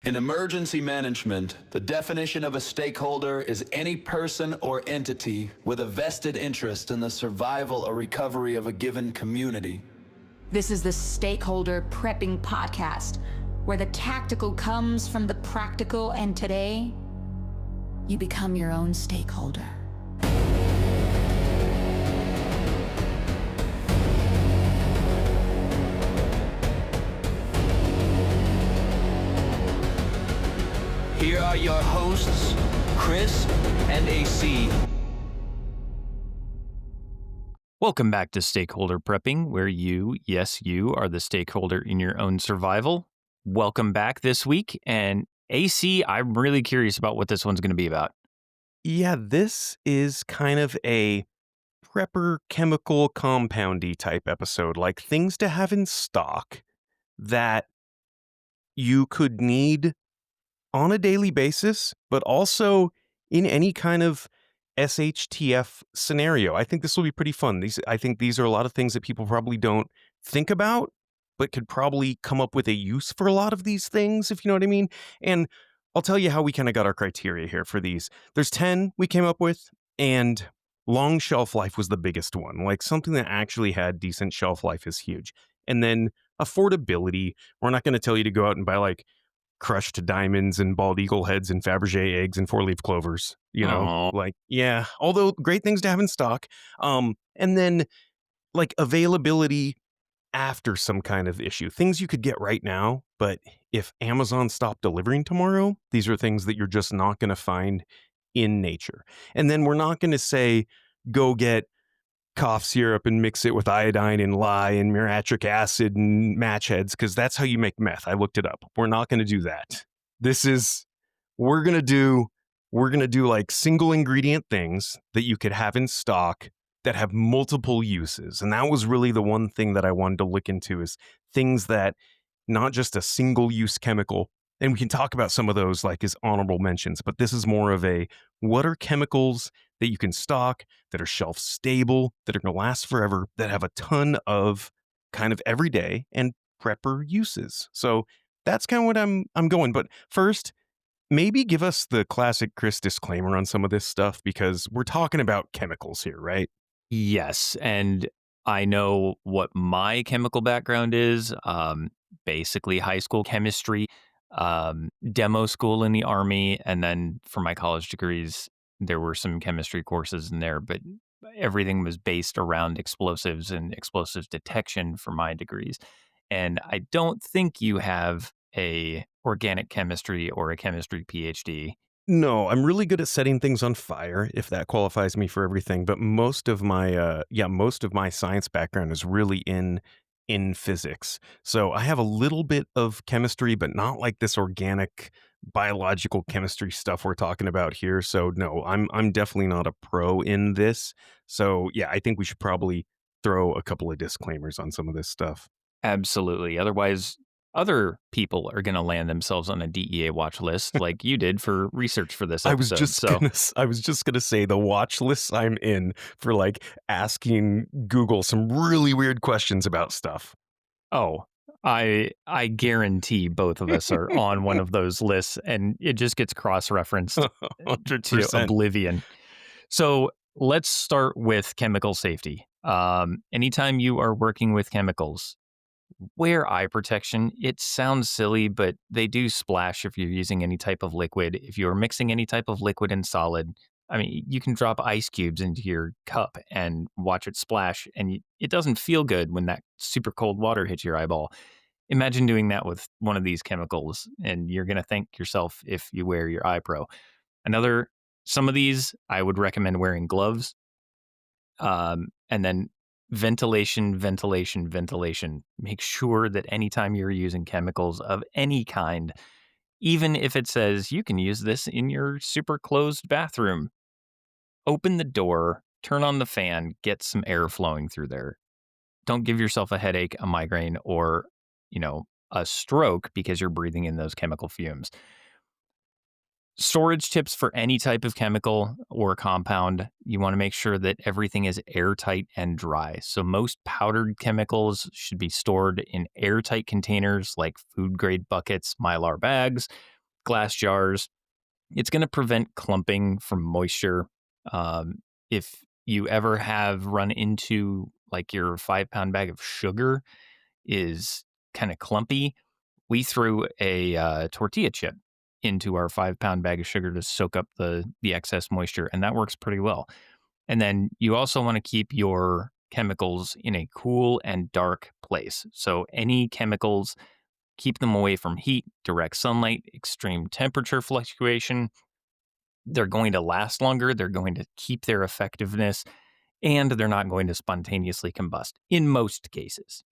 In emergency management, the definition of a stakeholder is any person or entity with a vested interest in the survival or recovery of a given community. This is the Stakeholder Prepping Podcast, where the tactical comes from the practical, and today, you become your own stakeholder. Here are your hosts, Chris and AC. Welcome back to Stakeholder Prepping, where you, yes, you are the stakeholder in your own survival. Welcome back this week. And AC, I'm really curious about what this one's going to be about. Yeah, this is kind of a prepper chemical compoundy type episode, like things to have in stock that you could need on a daily basis, but also in any kind of SHTF scenario. I think this will be pretty fun. I think these are a lot of things that people probably don't think about, but could probably come up with a use for a lot of these things, if you know what I mean. And I'll tell you how we kind of got our criteria here for these. There's 10 we came up with, and long shelf life was the biggest one. Like something that actually had decent shelf life is huge. And then affordability. We're not going to tell you to go out and buy like crushed diamonds and bald eagle heads and Fabergé eggs and four-leaf clovers, you know, Aw. like, yeah, although great things to have in stock. And then like availability after some kind of issue, things you could get right now, but if Amazon stopped delivering tomorrow, these are things that you're just not going to find in nature. And then we're not going to say, go get cough syrup and mix it with iodine and lye and muriatic acid and match heads, because that's how you make meth. I looked it up. We're not going to do that. We're going to do like single ingredient things that you could have in stock that have multiple uses. And that was really the one thing that I wanted to look into, is things that not just a single use chemical. And we can talk about some of those like as honorable mentions, but this is more of a, what are chemicals that you can stock, that are shelf stable, that are going to last forever, that have a ton of kind of everyday and prepper uses. So that's kind of what I'm going. But first, maybe give us the classic Chris disclaimer on some of this stuff, because we're talking about chemicals here, right? Yes. And I know what my chemical background is. Basically high school chemistry, demo school in the Army. And then for my college degrees, there were some chemistry courses in there, but everything was based around explosives and explosives detection for my degrees. And I don't think you have a organic chemistry or a chemistry PhD. No, I'm really good at setting things on fire, if that qualifies me for everything. But most of my science background is really in physics. So I have a little bit of chemistry, but not like this organic biological chemistry stuff we're talking about here. So no, I'm definitely not a pro in this. So yeah, I think we should probably throw a couple of disclaimers on some of this stuff. Absolutely. Otherwise, other people are going to land themselves on a DEA watch list like you did for research for this I was episode. just gonna say the watch lists I'm in for like asking Google some really weird questions about stuff. Oh, I guarantee both of us are on one of those lists, and it just gets cross-referenced to 100%. oblivion. So let's start with chemical safety. Anytime you are working with chemicals, wear eye protection. It sounds silly, but they do splash if you're using any type of liquid. If you're mixing any type of liquid and solid, I mean, you can drop ice cubes into your cup and watch it splash, and it doesn't feel good when that super cold water hits your eyeball. Imagine doing that with one of these chemicals, and you're going to thank yourself if you wear your eye pro. Some of these, I would recommend wearing gloves. And then ventilation. Make sure that anytime you're using chemicals of any kind, even if it says you can use this in your super closed bathroom, open the door, turn on the fan, get some air flowing through there. Don't give yourself a headache, a migraine, or, a stroke because you're breathing in those chemical fumes. Storage tips for any type of chemical or compound, you want to make sure that everything is airtight and dry. So, most powdered chemicals should be stored in airtight containers like food grade buckets, mylar bags, glass jars. It's going to prevent clumping from moisture. If you ever have run into like your 5 pound bag of sugar is kind of clumpy, we threw a tortilla chip into our 5 pound bag of sugar to soak up the excess moisture, and that works pretty well. And then you also want to keep your chemicals in a cool and dark place. So any chemicals, keep them away from heat, direct sunlight, extreme temperature fluctuation. They're going to last longer, they're going to keep their effectiveness, and they're not going to spontaneously combust in most cases.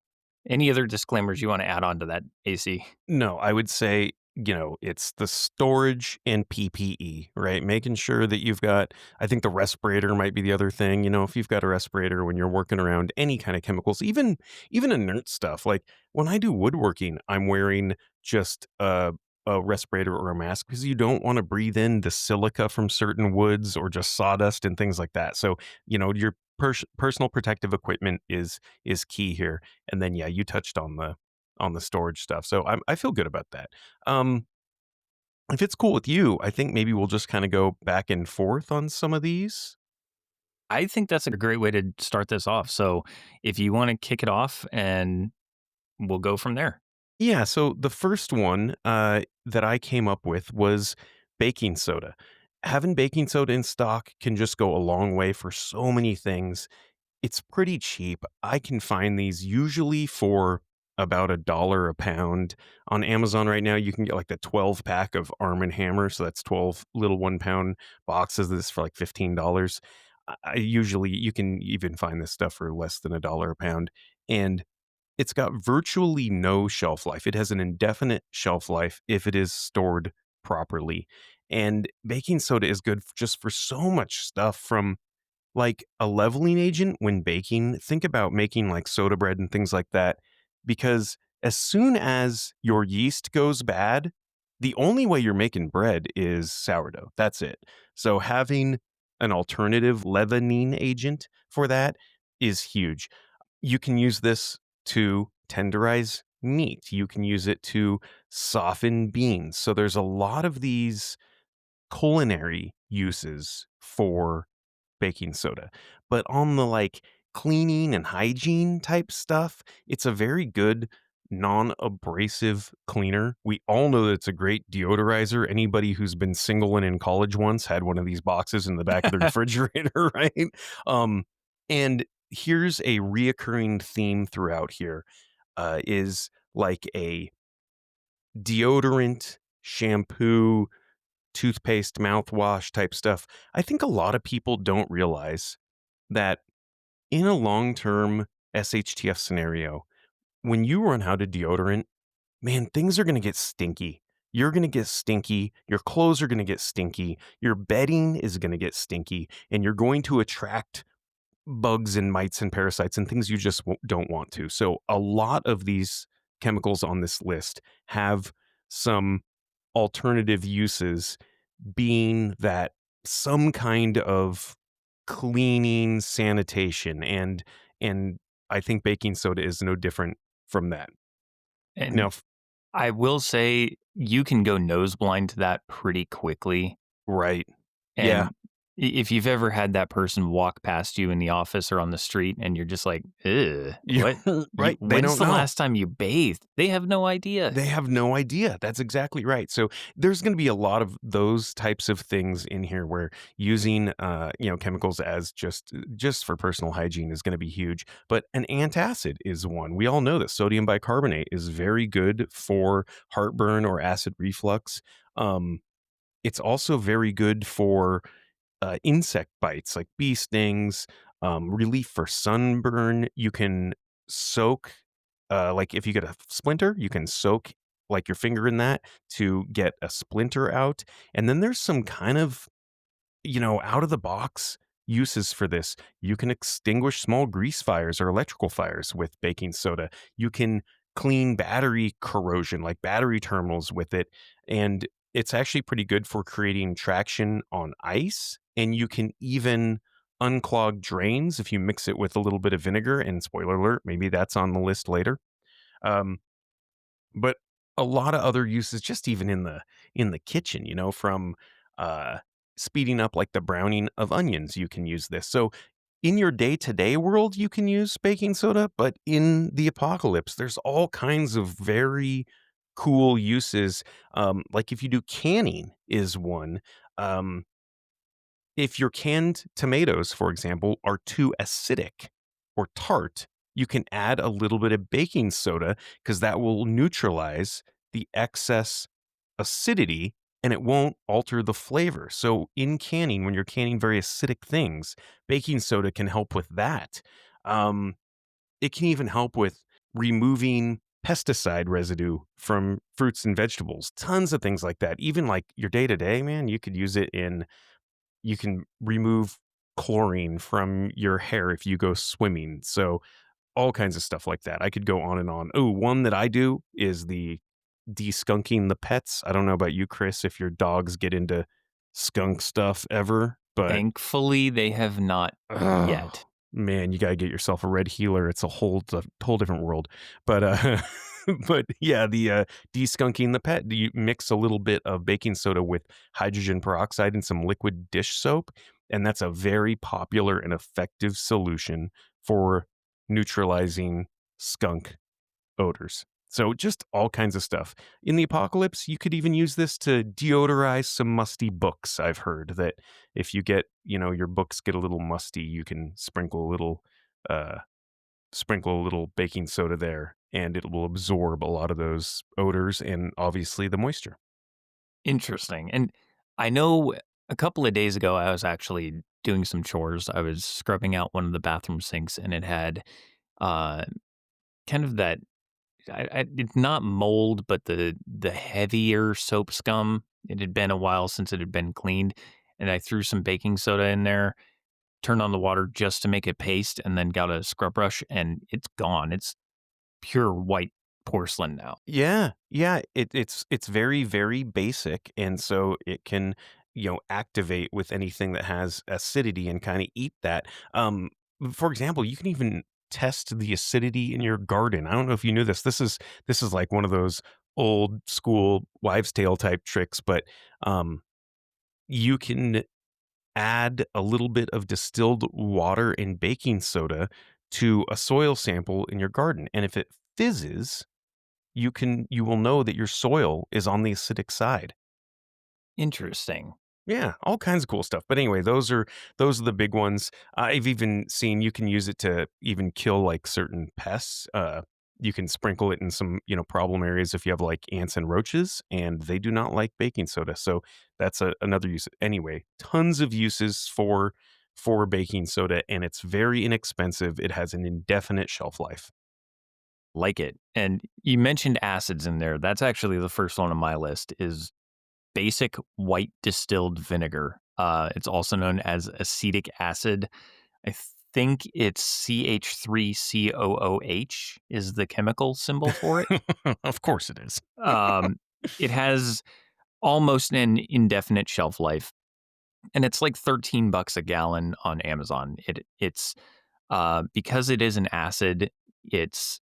Any other disclaimers you want to add on to that, AC? No, I would say, it's the storage and PPE, right? Making sure that you've got, I think the respirator might be the other thing. If you've got a respirator when you're working around any kind of chemicals, even inert stuff. Like when I do woodworking, I'm wearing just a respirator or a mask because you don't want to breathe in the silica from certain woods or just sawdust and things like that. So, your personal protective equipment is key here. And then, yeah, you touched on the storage stuff. So I feel good about that. Um, if it's cool with you, I think maybe we'll just kind of go back and forth on some of these. I think that's a great way to start this off. So if you want to kick it off and we'll go from there. Yeah. So the first one that I came up with was baking soda. Having baking soda in stock can just go a long way for so many things. It's pretty cheap. I can find these usually for about $1 a pound. On Amazon right now, you can get like the 12 pack of Arm& and Hammer, so that's 12 little 1 pound boxes of this for like $15. I usually you can even find this stuff for less than $1 a pound, and it's got virtually no shelf life. It has an indefinite shelf life if it is stored properly. And baking soda is good just for so much stuff from like a leveling agent when baking. Think about making like soda bread and things like that, because as soon as your yeast goes bad, the only way you're making bread is sourdough. That's it. So having an alternative leavening agent for that is huge. You can use this to tenderize meat. You can use it to soften beans. So there's a lot of these culinary uses for baking soda. But on the like cleaning and hygiene type stuff, it's a very good non-abrasive cleaner. We all know that it's a great deodorizer. Anybody who's been single and in college once had one of these boxes in the back of the refrigerator, right? And here's a reoccurring theme throughout here, is like a deodorant, shampoo, toothpaste, mouthwash type stuff. I think a lot of people don't realize that in a long term SHTF scenario, when you run out of deodorant, man, things are going to get stinky. You're going to get stinky. Your clothes are going to get stinky. Your bedding is going to get stinky. And you're going to attract bugs and mites and parasites and things you just don't want to. So, a lot of these chemicals on this list have some alternative uses, being that some kind of cleaning, sanitation, and I think baking soda is no different from that. And Now, I will say you can go nose blind to that pretty quickly. right. And Yeah. if you've ever had that person walk past you in the office or on the street and you're just like, ugh, Yeah, what? right. They When's don't the know. last time you bathed? They have no idea. They have no idea. That's exactly right. So there's going to be a lot of those types of things in here where using chemicals as just for personal hygiene is going to be huge. But an antacid is one. We all know that sodium bicarbonate is very good for heartburn or acid reflux. Um, it's also very good for insect bites like bee stings, relief for sunburn. You can soak, like if you get a splinter, you can soak like your finger in that to get a splinter out. And then there's some kind of, out of the box uses for this. You can extinguish small grease fires or electrical fires with baking soda. You can clean battery corrosion, like battery terminals with it. And It's actually pretty good for creating traction on ice, and you can even unclog drains if you mix it with a little bit of vinegar. And spoiler alert, maybe that's on the list later. Um, but a lot of other uses, just even in the kitchen, from uh, speeding up like the browning of onions, you can use this. So in your day-to-day world, you can use baking soda, but in the apocalypse, there's all kinds of very cool uses. Like if you do canning is one. Um, if your canned tomatoes, for example, are too acidic or tart, you can add a little bit of baking soda because that will neutralize the excess acidity and it won't alter the flavor. So, in canning, when you're canning very acidic things, baking soda can help with that. Um, it can even help with removing pesticide residue from fruits and vegetables. Tons of things like that. Even like your day to day, man, you could use it in you can remove chlorine from your hair if you go swimming. So all kinds of stuff like that. I could go on and on. Oh, one that I do is the de-skunking the pets. I don't know about you, Chris, if your dogs get into skunk stuff ever, but Thankfully, they have not oh, yet. man, you gotta get yourself a red healer. It's a whole different world. But but yeah, the de-skunking the pet. You mix a little bit of baking soda with hydrogen peroxide and some liquid dish soap, and that's a very popular and effective solution for neutralizing skunk odors. So just all kinds of stuff. In the apocalypse, you could even use this to deodorize some musty books. I've heard that if you get, your books get a little musty, you can uh sprinkle a little baking soda there and it will absorb a lot of those odors and obviously the moisture. Interesting. And I know a couple of days ago, I was actually doing some chores. I was scrubbing out one of the bathroom sinks, and it had uh, kind of that. It's not mold, but the heavier soap scum. It had been a while since it had been cleaned, and I threw some baking soda in there, turned on the water just to make it paste, and then got a scrub brush, and it's gone. It's pure white porcelain now. Yeah, yeah, it's very, very basic, and so it can, activate with anything that has acidity and kinda eat that. For example, you can even test the acidity in your garden. I don't know if you knew this. This is like one of those old school wives' tale type tricks, but, um, you can add a little bit of distilled water and baking soda to a soil sample in your garden, and if it fizzes, you will know that your soil is on the acidic side. Interesting. Yeah, all kinds of cool stuff. But anyway, those are the big ones. I've even seen you can use it to even kill like certain pests. You can sprinkle it in some, problem areas if you have like ants and roaches, and they do not like baking soda. So that's another use. Anyway, tons of uses for baking soda, and it's very inexpensive. It has an indefinite shelf life. Like it. And you mentioned acids in there. That's actually the first one on my list is basic white distilled vinegar. It's also known as acetic acid. I think it's CH3COOH is the chemical symbol for it. Of course it is. Um, it has almost an indefinite shelf life, and it's like $13 a gallon on Amazon. It's because it is an acid, it's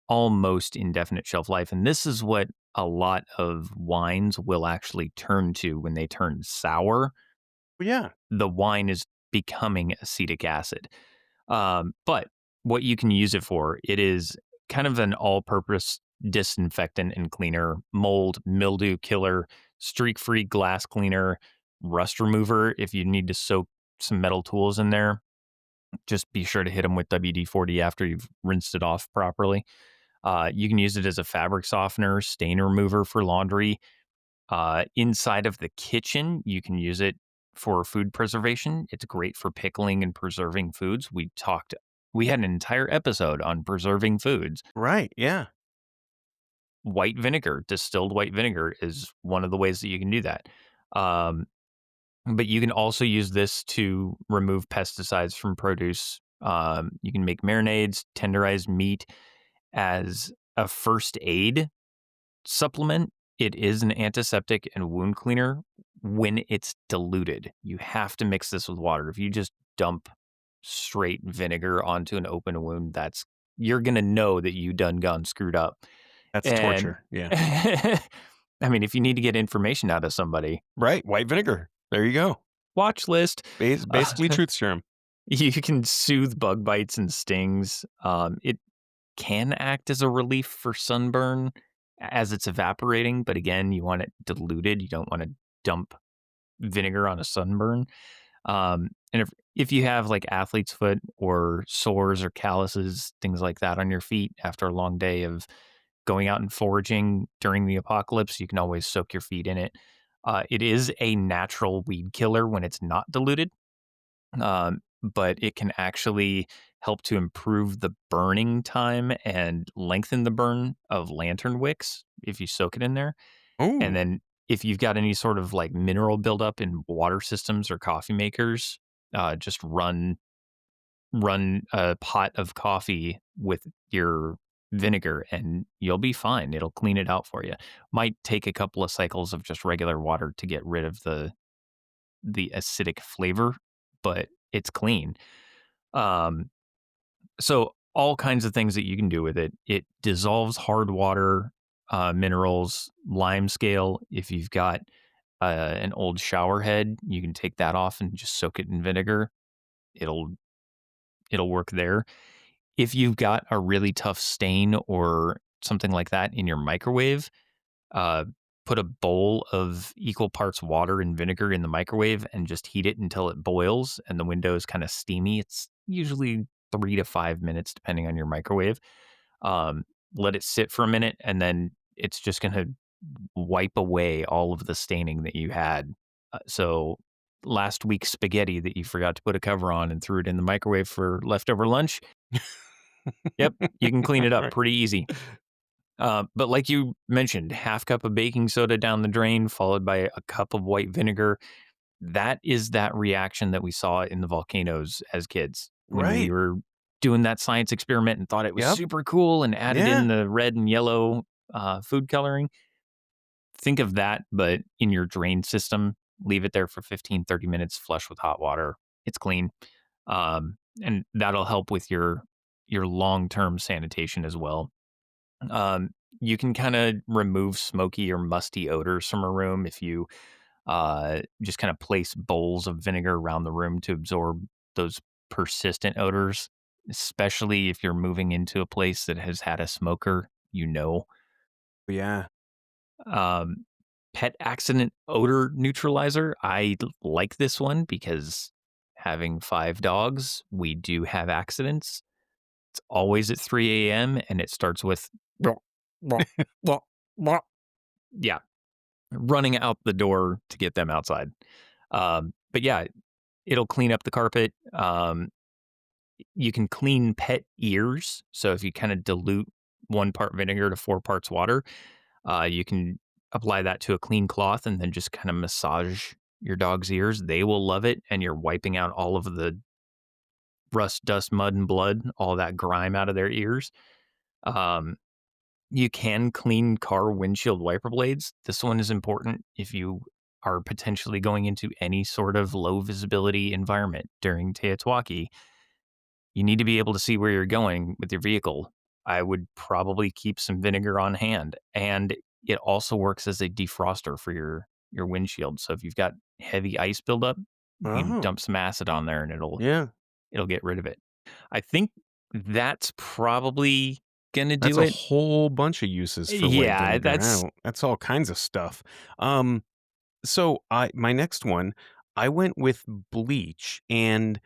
almost indefinite shelf life. And this is what a lot of wines will actually turn to when they turn sour. Yeah. The wine is becoming acetic acid. But what you can use it for, it is kind of an all purpose disinfectant and cleaner, mold, mildew killer, streak free glass cleaner, rust remover. If you need to soak some metal tools in there, just be sure to hit them with WD 40 after you've rinsed it off properly. You can use it as a fabric softener, stain remover for laundry. Inside of the kitchen, you can use it for food preservation. It's great for pickling and preserving foods. We had an entire episode on preserving foods. Right. Yeah. White vinegar, distilled white vinegar is one of the ways that you can do that. Um, but you can also use this to remove pesticides from produce. You can make marinades, tenderized meat as a first aid supplement it is an antiseptic and wound cleaner when it's diluted. You have to mix this with water. If you just dump straight vinegar onto an open wound, you're gonna know that you done gone screwed up. That's And torture. Yeah. I mean, if you need to get information out of somebody, Right. White vinegar. There you go. watch list. Basically truth serum. You can soothe bug bites and stings. It can act as a relief for sunburn as it's evaporating, but again, you want it diluted. You don't want to dump vinegar on a sunburn. And if you have like athlete's foot or sores or calluses, things like that on your feet after a long day of going out and foraging during the apocalypse, you can always soak your feet in it. It is a natural weed killer when it's not diluted, but it can actually help to improve the burning time and lengthen the burn of lantern wicks if you soak it in there. And Oh, then if you've got any sort of like mineral buildup in water systems or coffee makers, just run a pot of coffee with your vinegar and you'll be fine. It'll clean it out for you. Might take a couple of cycles of just regular water to get rid of the acidic flavor, but it's clean. Um, so all kinds of things that you can do with it. It dissolves hard water, minerals, lime scale. If you've got an old shower head, you can take that off and just soak it in vinegar. It'll it'll work there. If you've got a really tough stain or something like that in your microwave, uh, put a bowl of equal parts water and vinegar in the microwave and just heat it until it boils and the window is kind of steamy. It's usually 3 to 5 minutes, depending on your microwave. Um, Let it sit for a minute and then it's just going to wipe away all of the staining that you had. So last week's spaghetti that you forgot to put a cover on and threw it in the microwave for leftover lunch. Yep, you can clean it up right. pretty easy. But like you mentioned, half cup of baking soda down the drain, followed by a cup of white vinegar. That is that reaction that we saw in the volcanoes as kids when we Right. were doing that science experiment and thought it was Yep. super cool and added Yeah. in the red and yellow food coloring. Think of that, but in your drain system. Leave it there for 15-30 minutes, flush with hot water. It's clean. And that'll help with your long-term sanitation as well. Um, you can kind of remove smoky or musty odors from a room if you just kind of place bowls of vinegar around the room to absorb those persistent odors, especially if you're moving into a place that has had a smoker, you know. Yeah. Um, Pet accident odor neutralizer. Like this one because having 5 dogs, we do have accidents. It's always at 3 a.m. and it starts with yeah, running out the door to get them outside. But yeah, it'll clean up the carpet. You can clean pet ears. So if you kind of dilute 1 part vinegar to 4 parts water, you can apply that to a clean cloth and then just kind of massage your dog's ears. They will love it. And you're wiping out all of the rust, dust, mud, and blood, all that grime out of their ears. Um, You can clean car windshield wiper blades. This one is important if you are potentially going into any sort of low visibility environment during Teotihuacan. You need to be able to see where you're going with your vehicle. I would probably keep some vinegar on hand, and it also works as a defroster for your windshield. So if you've got heavy ice buildup, you can Oh, dump some acid on there, and yeah. it'll get rid of it. I think that's probably gonna That's do a it. whole bunch of uses for white Yeah, vinegar. that's That's all kinds of stuff. Um, so my next one, I went with bleach, and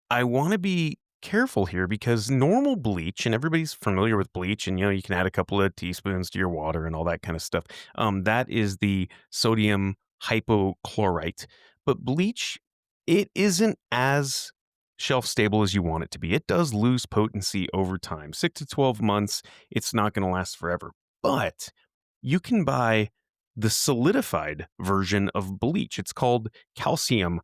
I want to be careful here because normal bleach, and everybody's familiar with bleach, and you can add a couple of teaspoons to your water and all that kind of stuff. That is the sodium hypochlorite. But bleach, it isn't as shelf stable as you want it to be. It does lose potency over time. 6 to 12 months, it's not going to last forever. But you can buy the solidified version of bleach. It's called calcium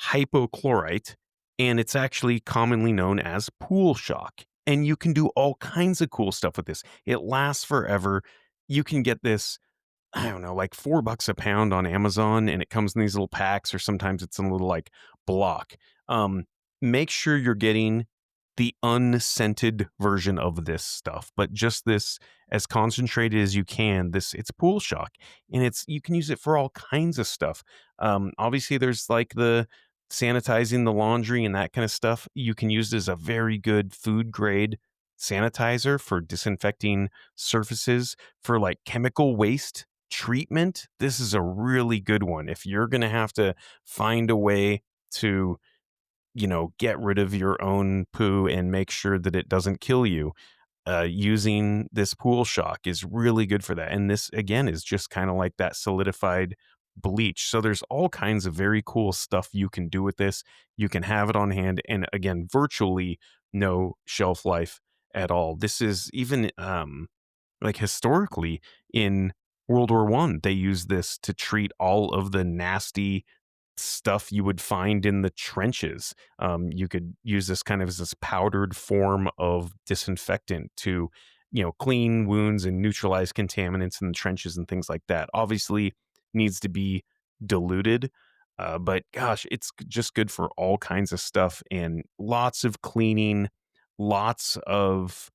hypochlorite, and it's actually commonly known as pool shock. And you can do all kinds of cool stuff with this. It lasts forever. You can get this I don't know, like $4 a pound on Amazon, and it comes in these little packs, or sometimes it's in a little like block. Um, Make sure you're getting the unscented version of this stuff, but just this as concentrated as you can. This it's pool shock, and it's you can use it for all kinds of stuff. Obviously, there's like the sanitizing the laundry and that kind of stuff. You can use it as a very good food grade sanitizer for disinfecting surfaces for like chemical waste treatment. This is a really good one. If you're going to have to find a way to, get rid of your own poo and make sure that it doesn't kill you, using this pool shock is really good for that. And this, again, is just kind of like that solidified bleach. So there's all kinds of very cool stuff you can do with this. You can have it on hand. And again, virtually no shelf life at all. This is even like historically in World War I, they used this to treat all of the nasty stuff you would find in the trenches. You could use this kind of as this powdered form of disinfectant to, clean wounds and neutralize contaminants in the trenches and things like that. Obviously, needs to be diluted, but gosh, it's just good for all kinds of stuff and lots of cleaning, lots of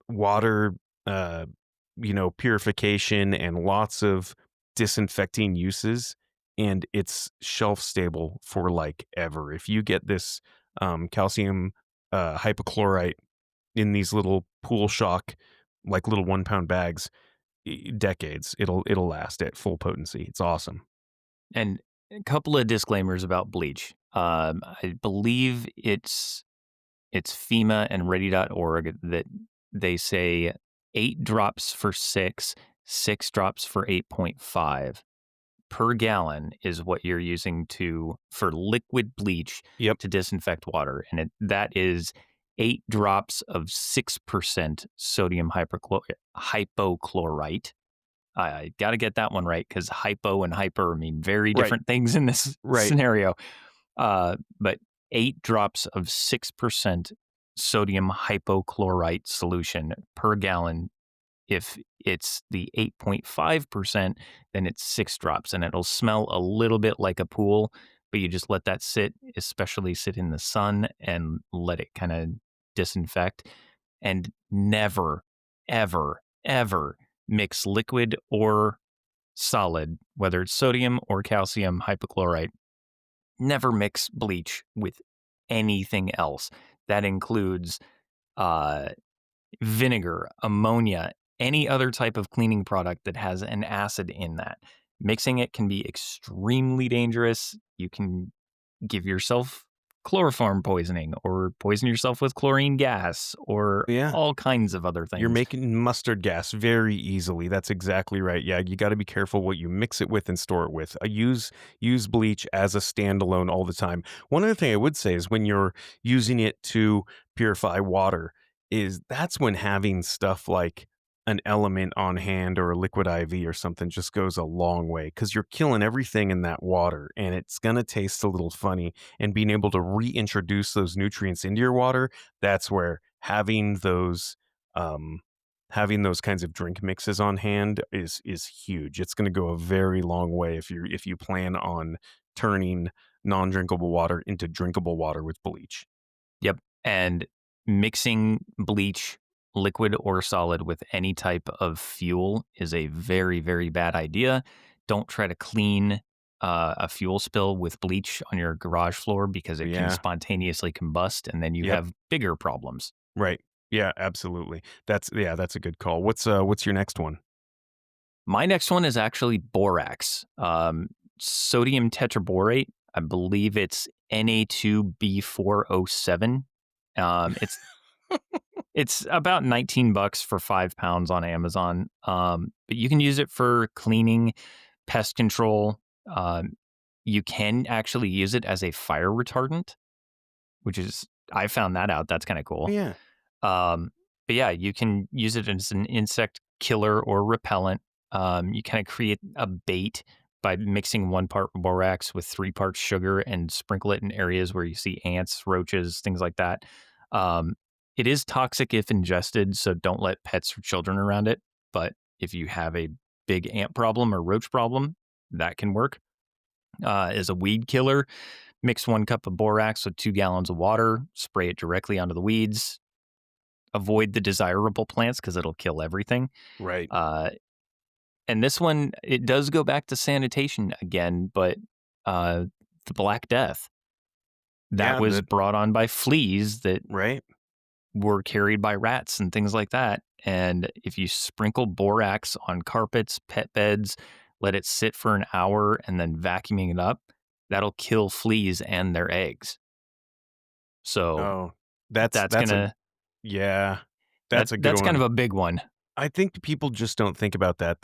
water, uh, purification, and lots of disinfecting uses. And it's shelf stable for like ever. If you get this calcium hypochlorite in these little pool shock, like little 1 pound bags, decades, it'll last at full potency. It's awesome. And a couple of disclaimers about bleach. I believe it's FEMA and ready.org that they say 8 drops for 6 drops for 8.5 per gallon is what you're using for liquid bleach Yep. to disinfect water. And that is 8 drops of 6% sodium hypochlorite. I got to get that one right because hypo and hyper mean very Right. different things in this Right. scenario. But 8 drops of 6% sodium hypochlorite solution per gallon. If it's the 8.5%, then it's 6 drops, and it'll smell a little bit like a pool, but you just let that sit, especially sit in the sun and let it kind of disinfect. And never, ever, ever mix liquid or solid, whether it's sodium or calcium hypochlorite. Never mix bleach with anything else. That includes uh, vinegar, ammonia, any other type of cleaning product that has an acid in that. Mixing it can be extremely dangerous. You can give yourself chloroform poisoning or poison yourself with chlorine gas or Yeah. all kinds of other things. You're making mustard gas very easily. That's exactly right. Yeah, you got to be careful what you mix it with and store it with. I use bleach as a standalone all the time. One other thing I would say is when you're using it to purify water, is that's when having stuff like an element on hand or a liquid IV or something just goes a long way because you're killing everything in that water and it's going to taste a little funny. And being able to reintroduce those nutrients into your water, that's where um having those kinds of drink mixes on hand is huge. It's going to go a very long way if you plan on turning non-drinkable water into drinkable water with bleach. Yep. And mixing bleach, liquid or solid, with any type of fuel is a very, very bad idea. Don't try to clean a fuel spill with bleach on your garage floor because it Yeah. can spontaneously combust and then you Yep. have bigger problems. Right. Yeah, absolutely. That's a good call. What's your next one? My next one is actually borax, sodium tetraborate. I believe it's Na2B407. It's It's about $19 for 5 pounds on Amazon. But you can use it for cleaning, pest control. You can actually use it as a fire retardant, I found that out. That's kind of cool. Yeah. But yeah, you can use it as an insect killer or repellent. You kind of create a bait by mixing 1 part borax with 3 parts sugar and sprinkle it in areas where you see ants, roaches, things like that. It is toxic if ingested, so don't let pets or children around it. But if you have a big ant problem or roach problem, that can work. Is a weed killer. Mix 1 cup of borax with 2 gallons of water, spray it directly onto the weeds. Avoid the desirable plants because it'll kill everything. Right. Uh, and this one, it does go back to sanitation again, but uh, the Black Death, that Yeah, was the brought on by fleas that right. were carried by rats and things like that. And if you sprinkle borax on carpets, pet beds, let it sit for an hour and then vacuuming it up, that'll kill fleas and their eggs. So Oh, that's that's that's a gonna yeah. That's a good that's kind of one. a big one. I think people just don't think about that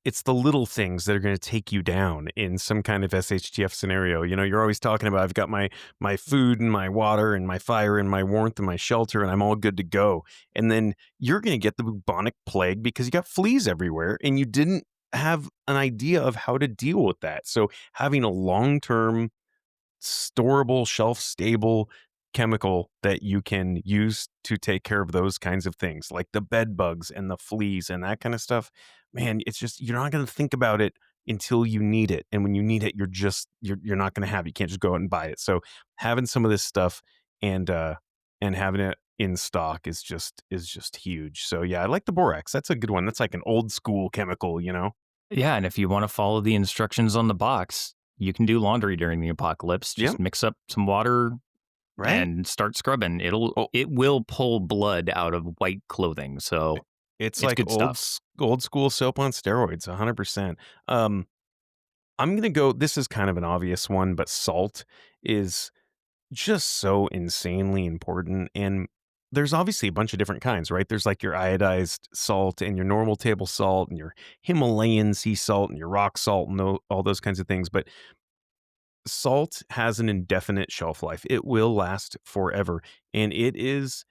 it's the little things that are going to take you down in some kind of SHTF scenario. You know, you're always talking about I've got my food and my water and my fire and my warmth and my shelter and I'm all good to go. And then you're going to get the bubonic plague because you got fleas everywhere and you didn't have an idea of how to deal with that. So having a long-term storable, shelf stable chemical that you can use to take care of those kinds of things, like the bed bugs and the fleas and that kind of stuff. Man, it's just you're not going to think about it until you need it, and when you need it, you're not going to have it. You can't just go out and buy it. So having some of this stuff and having it in stock is just huge. So yeah, I like the borax. That's a good one. That's like an old school chemical, you know. Yeah, and if you want to follow the instructions on the box, you can do laundry during the apocalypse. Yep. Just mix up some water Right. and start scrubbing. Oh, It will pull blood out of white clothing. So it's it's like good stuff. old school soap on steroids, 100%. Um, I'm gonna go. This is kind of an obvious one, but salt is just so insanely important. And there's obviously a bunch of different kinds, right? There's like your iodized salt and your normal table salt and your Himalayan sea salt and your rock salt and all those kinds of things. But salt has an indefinite shelf life. It will last forever, and it is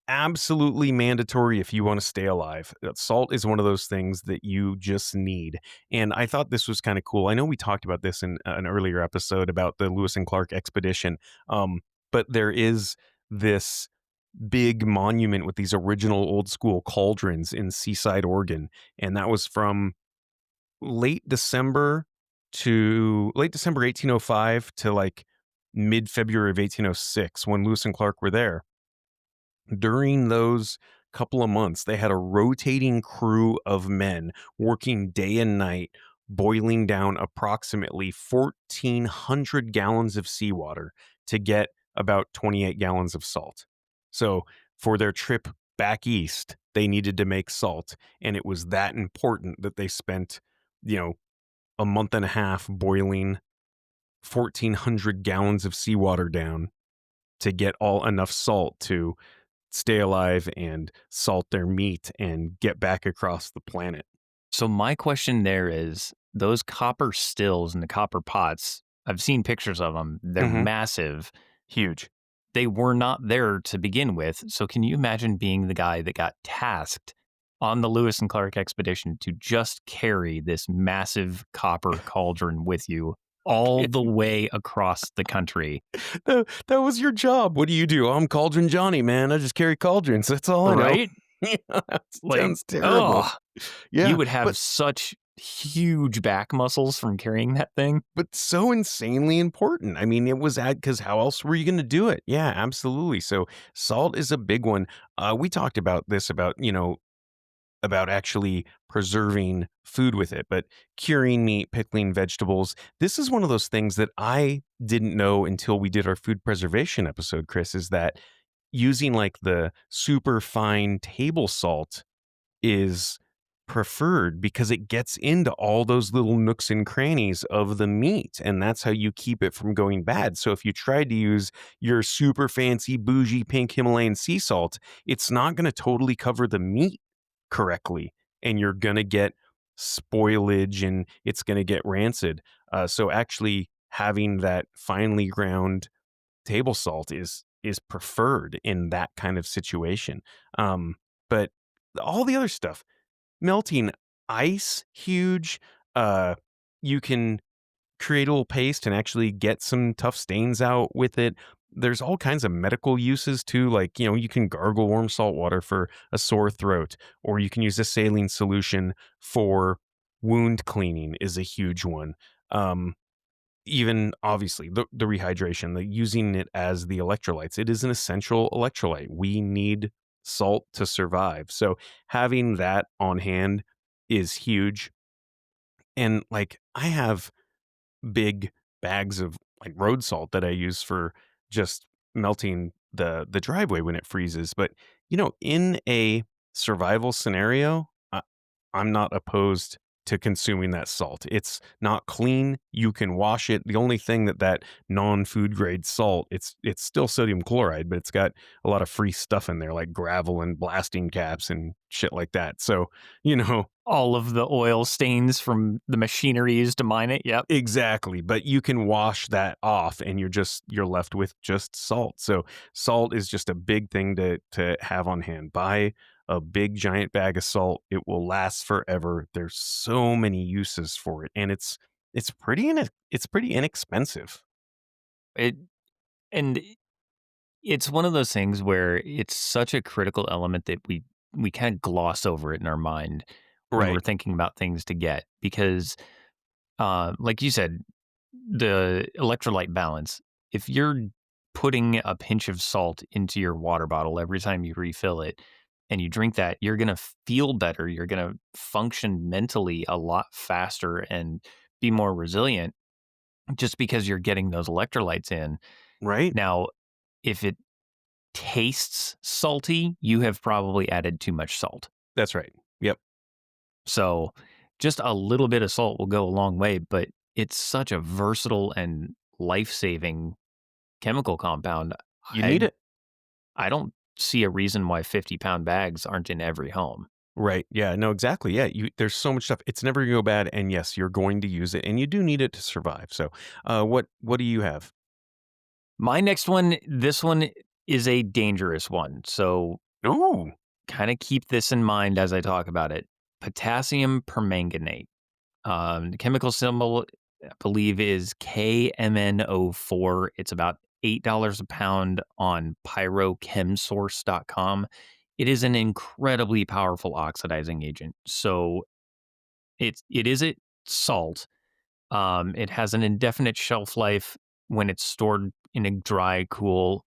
absolutely mandatory if you want to stay alive. Salt is one of those things that you just need. And I thought this was kind of cool. I know we talked about this in an earlier episode about the Lewis and Clark expedition. But there is this big monument with these original old school cauldrons in Seaside, Oregon. And that was from late December late December 1805 to like mid February of 1806 when Lewis and Clark were there. During those couple of months, they had a rotating crew of men working day and night, boiling down approximately 1,400 gallons of seawater to get about 28 gallons of salt. So, for their trip back east, they needed to make salt. And it was that important that they spent, you know, a month and a half boiling 1,400 gallons of seawater down to get all enough salt to stay alive and salt their meat and get back across the planet. So my question there is those copper stills and the copper pots, I've seen pictures of them. They're Mhm. massive. Huge. They were not there to begin with. So can you imagine being the guy that got tasked on the Lewis and Clark expedition to just carry this massive copper cauldron with you all the way across the country? That was your job. What do you do? I'm Cauldron Johnny, man. I just carry cauldrons. That's all I know. Right? Yeah, that Like, sounds terrible. oh, Yeah, you would have but such huge back muscles from carrying that thing. so insanely important. I mean, it was because how else were you going to do it? Yeah, absolutely. So salt is a big one. We talked about this about actually preserving food with it, but curing meat, pickling vegetables. This is one of those things that I didn't know until we did our food preservation episode, Chris, is that using like the super fine table salt is preferred because it gets into all those little nooks and crannies of the meat. And that's how you keep it from going bad. So if you tried to use your super fancy, bougie pink Himalayan sea salt, it's not going to totally cover the meat correctly. And you're going to get spoilage and it's going to get rancid. So actually having that finely ground table salt is preferred in that kind of situation. But all the other stuff, melting ice, huge. You can create a little paste and actually get some tough stains out with it. There's all kinds of medical uses too, like, you can gargle warm salt water for a sore throat, or you can use a saline solution for wound cleaning is a huge one. Um, Even obviously the rehydration, the using it as the electrolytes. It is an essential electrolyte. We need salt to survive. So having that on hand is huge. And like I have big bags of like road salt that I use for just melting the driveway when it freezes. But in a survival scenario, I'm not opposed to consuming that salt. It's not clean. You can wash it. The only thing that non-food grade salt, it's still sodium chloride, but it's got a lot of free stuff in there like gravel and blasting caps and shit like that. So, you know, All of the oil stains from the machinery used to mine it. Yep. exactly, but you can wash that off and you're left with just salt. So salt is just a big thing to have on hand. Buy a big giant bag of salt. It will last forever. There's so many uses for it and it's pretty inexpensive. It and it's one of those things where it's such a critical element that we kind of gloss over it in our mind when we're Right. thinking about things to get because like you said, the electrolyte balance. If you're putting a pinch of salt into your water bottle every time you refill it and you drink that, you're going to feel better. You're going to function mentally a lot faster and be more resilient just because you're getting those electrolytes in. Right? Now, if it tastes salty, you have probably added too much salt. That's right. Yep. So just a little bit of salt will go a long way, but it's such a versatile and life-saving chemical compound. You I need it. I don't see a reason why 50-pound bags aren't in every home. Right. Yeah. No, exactly. Yeah. There's so much stuff. It's never gonna go bad. And yes, you're going to use it and you do need it to survive. So what do you have? My next one, this one is a dangerous one. So Oh, kind of keep this in mind as I talk about it. Potassium permanganate. The chemical symbol, I believe, is KMNO4. It's about $8 a pound on pyrochemsource.com. It is an incredibly powerful oxidizing agent. So it is a salt. It has an indefinite shelf life when it's stored in a dry, cool,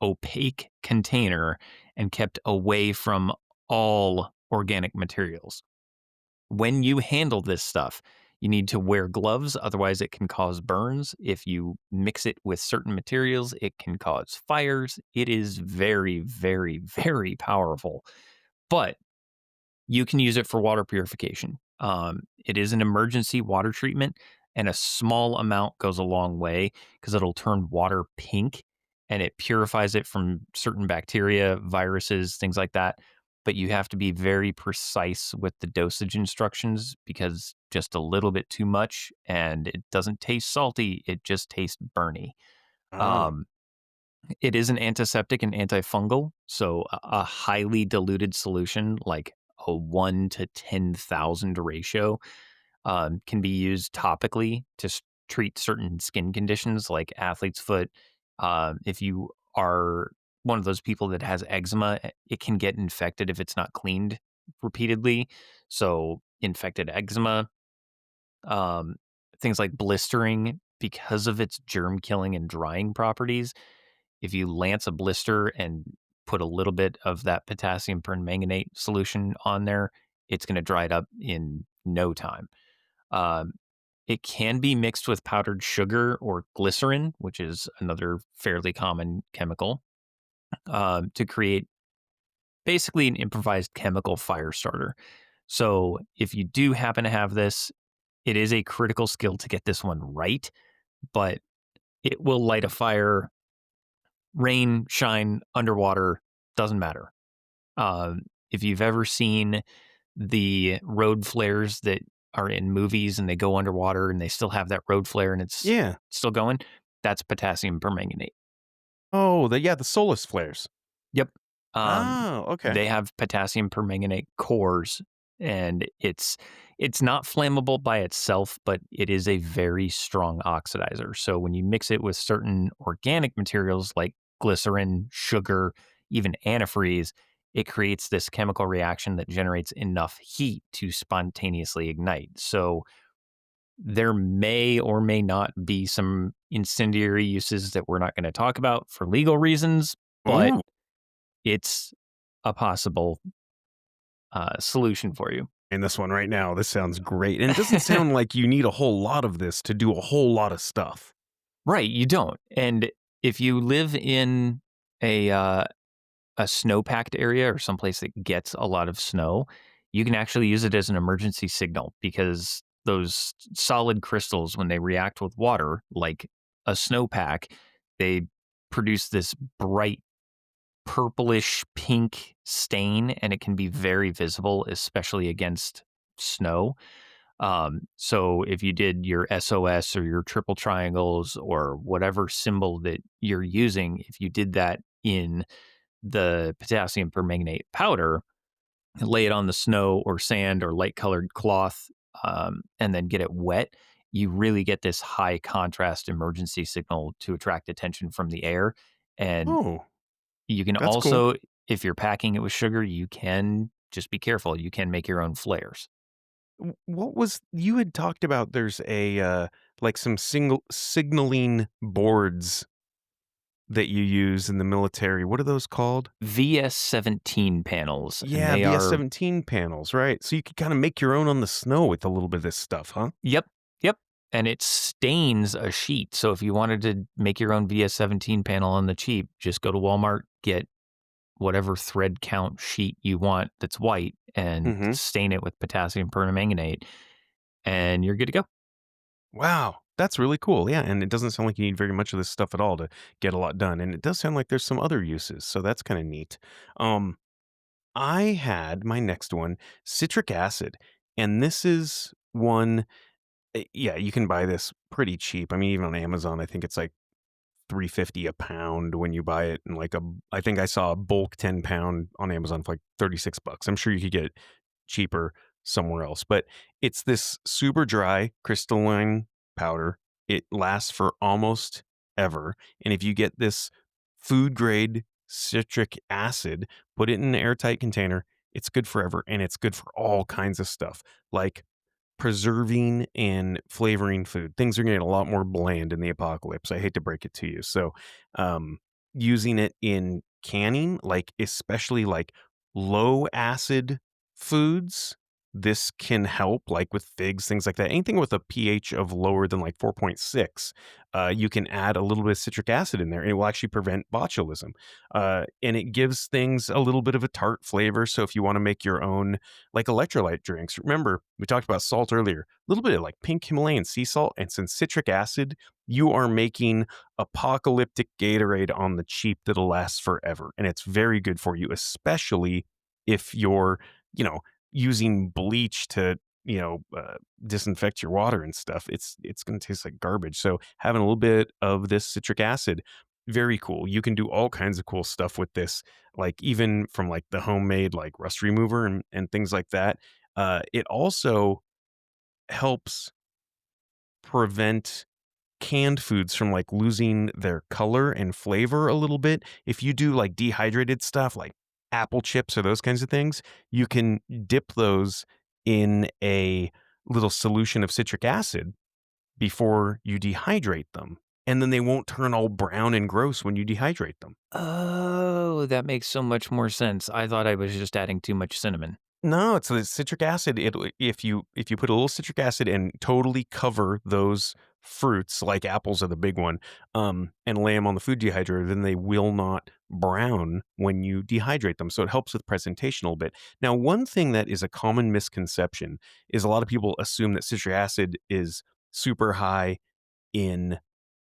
opaque container and kept away from all organic materials. When you handle this stuff, you need to wear gloves, otherwise, it can cause burns. If you mix it with certain materials, it can cause fires. It is very, very, very powerful. But you can use it for water purification. It is an emergency water treatment, and a small amount goes a long way because it'll turn water pink and it purifies it from certain bacteria, viruses, things like that. But you have to be very precise with the dosage instructions because just a little bit too much and it doesn't taste salty, it just tastes burny. oh, Um, it is an antiseptic and antifungal, so a highly diluted solution, like a 1 to 10,000 ratio, can be used topically to treat certain skin conditions like athlete's foot. If you are one of those people that has eczema, it can get infected if it's not cleaned repeatedly. So, infected eczema, um, things like blistering, because of its germ killing and drying properties, if you lance a blister and put a little bit of that potassium permanganate solution on there, it's going to dry it up in no time. Um, it can be mixed with powdered sugar or glycerin, which is another fairly common chemical, to create basically an improvised chemical fire starter. So if you do happen to have this, it is a critical skill to get this one right, but it will light a fire, rain, shine, underwater, doesn't matter. If you've ever seen the road flares that are in movies and they go underwater and they still have that road flare and it's yeah. still going, that's potassium permanganate. Oh, the Solus flares. Yep. Um, Oh, okay. they have potassium permanganate cores, and it's not flammable by itself, but it is a very strong oxidizer. So when you mix it with certain organic materials like glycerin, sugar, even antifreeze, it creates this chemical reaction that generates enough heat to spontaneously ignite. So there may or may not be some incendiary uses that we're not going to talk about for legal reasons, but Oh, it's a possible solution for you. and this one right now, this sounds great. And it doesn't sound like you need a whole lot of this to do a whole lot of stuff. Right, you don't. And if you live in a a snow-packed area or someplace that gets a lot of snow, you can actually use it as an emergency signal because those solid crystals, when they react with water, like a snowpack, they produce this bright purplish pink stain, and it can be very visible, especially against snow. So if you did your SOS or your triple triangles or whatever symbol that you're using, if you did that in the potassium permanganate powder, lay it on the snow or sand or light colored cloth, and then get it wet, you really get this high contrast emergency signal to attract attention from the air. And Oh, you can that's cool. also, if you're packing it with sugar, you can just be careful. You can make your own flares. What was you had talked about? There's a like some single signaling boards that you use in the military. What are those called? VS17 panels, and Yeah, they are, VS17 panels, right? So you could kind of make your own on the snow with a little bit of this stuff, huh? yep, yep. And it stains a sheet. So if you wanted to make your own VS17 panel on the cheap, just go to Walmart, get whatever thread count sheet you want that's white and Mm-hmm. stain it with potassium permanganate, and you're good to go. Wow, that's really cool. Yeah, and it doesn't sound like you need very much of this stuff at all to get a lot done. And it does sound like there's some other uses, so that's kind of neat. Um, I had my next one, citric acid, and this is one. Yeah, you can buy this pretty cheap. I mean, even on Amazon, I think it's like 350 a pound when you buy it, and like a, I think I saw a bulk 10 pound on Amazon for like 36 bucks. I'm sure you could get cheaper somewhere else, but it's this super dry crystalline powder. It lasts for almost ever. And if you get this food grade citric acid, put it in an airtight container, it's good forever. And it's good for all kinds of stuff like preserving and flavoring food. Things are going to get a lot more bland in the apocalypse. I hate to break it to you. So, um, using it in canning, like especially like low acid foods, this can help, like with figs, things like that. Anything with a pH of lower than like 4.6, you can add a little bit of citric acid in there, and it will actually prevent botulism. And it gives things a little bit of a tart flavor. So if you want to make your own like electrolyte drinks. Remember, we talked about salt earlier. A little bit of like pink Himalayan sea salt and some citric acid. You are making apocalyptic Gatorade on the cheap that'll last forever. And it's very good for you, especially if you're, you know, using bleach to, disinfect your water and stuff. It's going to taste like garbage. So having a little bit of this citric acid, very cool. You can do all kinds of cool stuff with this, like even from like the homemade like rust remover and things like that. It also helps prevent canned foods from like losing their color and flavor a little bit. If you do like dehydrated stuff like apple chips or those kinds of things, you can dip those in a little solution of citric acid before you dehydrate them. And then they won't turn all brown and gross when you dehydrate them. Oh, that makes so much more sense. I thought I was just adding too much cinnamon. No, it's the citric acid. It if you put a little citric acid and totally cover those fruits, like apples are the big one, and lay them on the food dehydrator, then they will not brown when you dehydrate them. So it helps with presentation a little bit. Now, one thing that is a common misconception is a lot of people assume that citric acid is super high in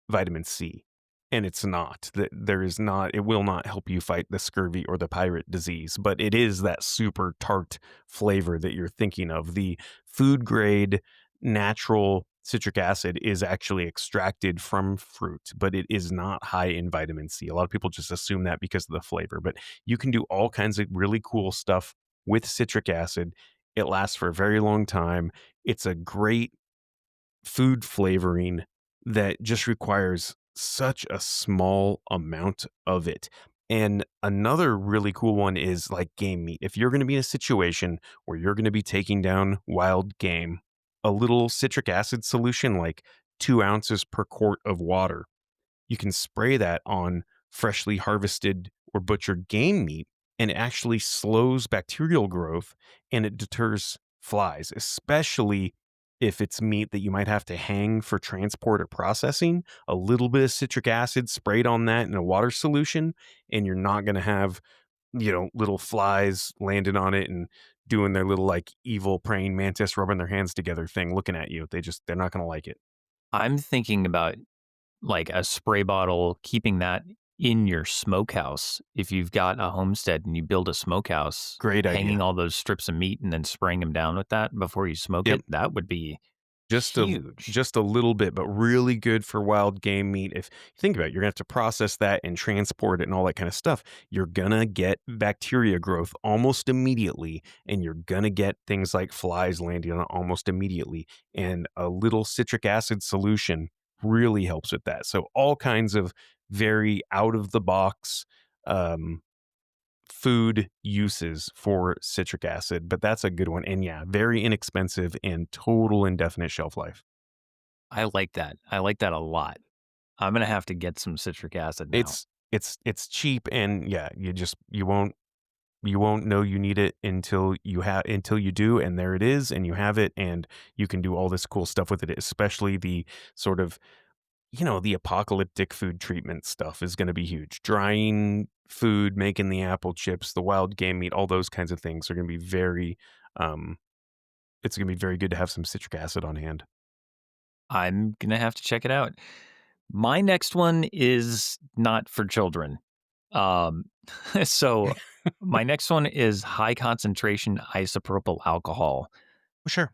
vitamin C. And it's not. That there is not, it will not help you fight the scurvy or the pirate disease, but it is that super tart flavor that you're thinking of. The food grade natural citric acid is actually extracted from fruit, but it is not high in vitamin C. A lot of people just assume that because of the flavor, but you can do all kinds of really cool stuff with citric acid. It lasts for a very long time. It's a great food flavoring that just requires such a small amount of it. And another really cool one is like game meat. If you're going to be in a situation where you're going to be taking down wild game, a little citric acid solution, like 2 ounces per quart of water, you can spray that on freshly harvested or butchered game meat, and it actually slows bacterial growth and it deters flies, especially if it's meat that you might have to hang for transport or processing. A little bit of citric acid sprayed on that in a water solution, and you're not going to have, little flies landing on it and doing their little like evil praying mantis rubbing their hands together thing looking at you. They're not going to like it. I'm thinking about like a spray bottle, keeping that in your smokehouse. If you've got a homestead and you build a smokehouse, Great hanging idea. all those strips of meat and then spraying them down with that before you smoke Yep. it, that would be Just a huge. just a little bit, but really good for wild game meat. If you think about it, you're gonna have to process that and transport it and all that kind of stuff. You're gonna get bacteria growth almost immediately, and you're gonna get things like flies landing on it almost immediately. And a little citric acid solution really helps with that. So all kinds of very out of the box um, food uses for citric acid, but that's a good one. And yeah, very inexpensive and total indefinite shelf life. I like that. I like that a lot. I'm gonna have to get some citric acid now. It's cheap, and yeah, you won't know you need it until you do, and there it is, and you have it, and you can do all this cool stuff with it, especially the sort of, the apocalyptic food treatment stuff is going to be huge. Drying food, making the apple chips, the wild game meat, all those kinds of things are going to be um, it's going to be very good to have some citric acid on hand. I'm gonna have to check it out. My next one is not for children. Um, so my next one is high concentration isopropyl alcohol. Sure.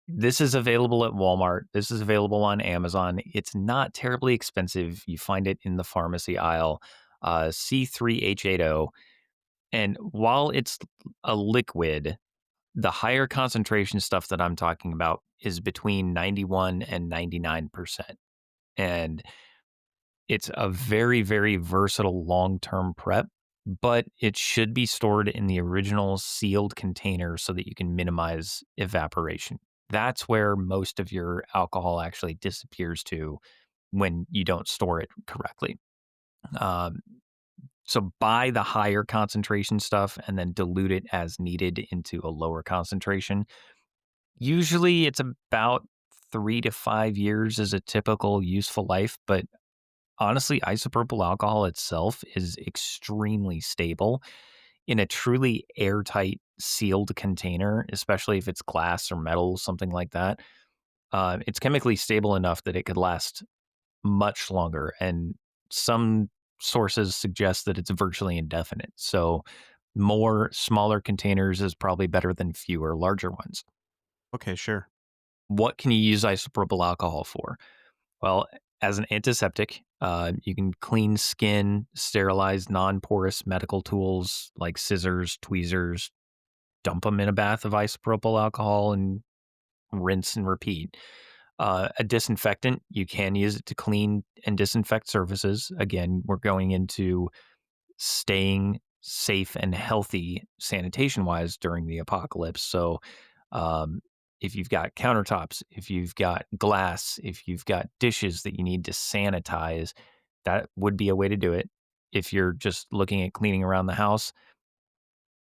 This is available at Walmart. This is available on Amazon. It's not terribly expensive. You find it in the pharmacy aisle. C3H80. And while it's a liquid, the higher concentration stuff that I'm talking about is between 91 and 99%. And it's a very, very versatile long-term prep, but it should be stored in the original sealed container so that you can minimize evaporation. That's where most of your alcohol actually disappears to when you don't store it correctly. Um, so buy the higher concentration stuff and then dilute it as needed into a lower concentration. Usually it's about 3 to 5 years is a typical useful life, but honestly, isopropyl alcohol itself is extremely stable in a truly airtight, sealed container, especially if it's glass or metal, something like that. It's chemically stable enough that it could last much longer. And some sources suggest that it's virtually indefinite. So, more smaller containers is probably better than fewer larger ones. Okay, sure. What can you use isopropyl alcohol for? Well, as an antiseptic, you can clean skin, sterilize non porous medical tools like scissors, tweezers, dump them in a bath of isopropyl alcohol and rinse and repeat. A disinfectant, you can use it to clean and disinfect surfaces. Again, we're going into staying safe and healthy sanitation wise during the apocalypse. So, um, if you've got countertops, if you've got glass, if you've got dishes that you need to sanitize, that would be a way to do it. If you're just looking at cleaning around the house,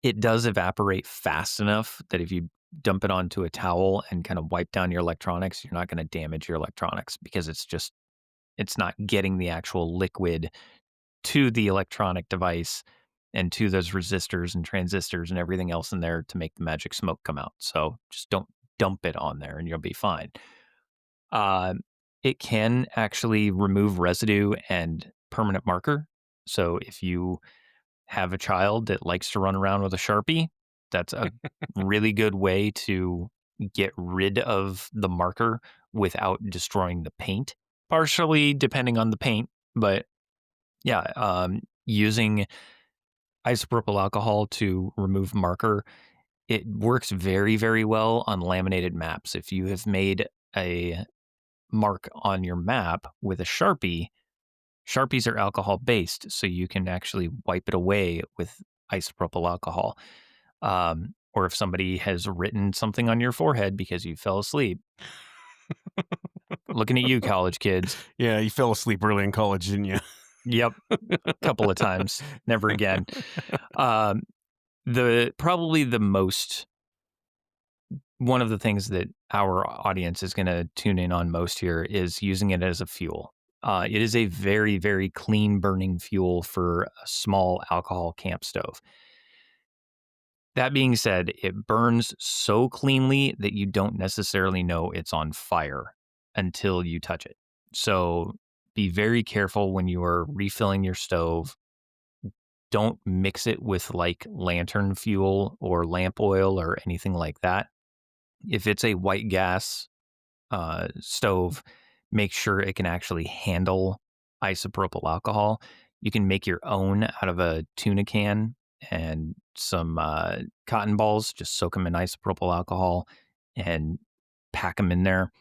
it does evaporate fast enough that if you dump it onto a towel and kind of wipe down your electronics, you're not going to damage your electronics because it's not getting the actual liquid to the electronic device and to those resistors and transistors and everything else in there to make the magic smoke come out. So just don't dump it on there and you'll be fine. Uh, it can actually remove residue and permanent marker. So if you have a child that likes to run around with a Sharpie, that's a really good way to get rid of the marker without destroying the paint. Partially depending on the paint, but yeah, using isopropyl alcohol to remove marker, it works very, very well on laminated maps. If you have made a mark on your map with a Sharpie, Sharpies are alcohol based, so you can actually wipe it away with isopropyl alcohol. Or if somebody has written something on your forehead because you fell asleep, looking at you, college kids. Yeah, you fell asleep early in college, didn't you? Yep, couple of times, never again. Um, the probably the most one of the things that our audience is going to tune in on most here is using it as a fuel. It is a very, very clean burning fuel for a small alcohol camp stove. That being said, it burns so cleanly that you don't necessarily know it's on fire until you touch it. So be very careful when you are refilling your stove. Don't mix it with like lantern fuel or lamp oil or anything like that. If it's a white gas stove, make sure it can actually handle isopropyl alcohol. You can make your own out of a tuna can and some cotton balls, just soak them in isopropyl alcohol and pack them in there.